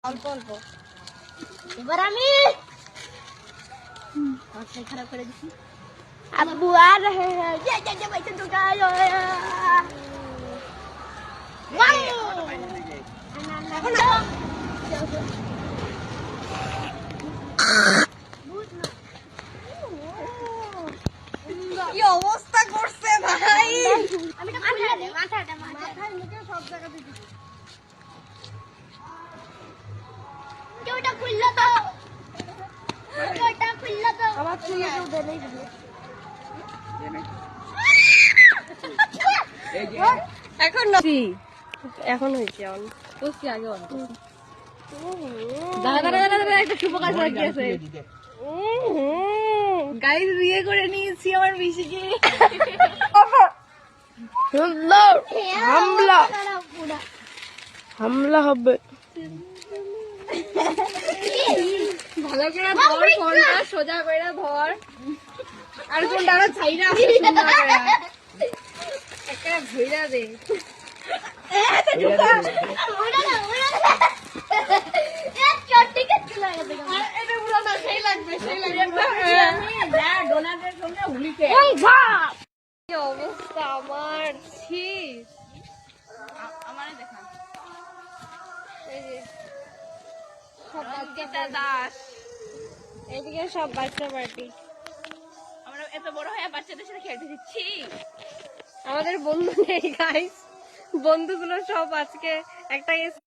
অল্প অল্প। এবার আমি খারাপ করে দিচ্ছি। আব্বু আর কি অবস্থা করছে ভাই। আমি মাথাটা মাথায় মুখে সব জায়গাতে দিচ্ছি। ওটা খুললো তো, ওটা খুললো তো। আমার খুলে কেউ দেনেই দিবে। এখন এখন হয়েছে আগে দাঁড়া একটা শুভ কাজ বাকি আছে। গাইস বিয়ে করে নিয়েছি আমার মিশিকে। হামলা হামলা হবে। ভালো করে ধর ফোনটা, সোজা করে ধর। আর কোন দাঁড়া ছাইরা আছে সুন্দর করে একটা ভইরা দে। এটা পুরো না সেই লাগবে ডোনাটের সঙ্গে হুলিকে। কি অবস্থা আমার, ছি। আমারে দেখা এই যে সব বাচ্চা দাস, এদিকে সব বাচ্চা পার্টি। আমরা এত বড় হয়ে বাচ্চাদের সাথে খেলতে দিচ্ছি। আমাদের বন্ধু নেই গাইস, বন্ধুগুলো সব আজকে একটা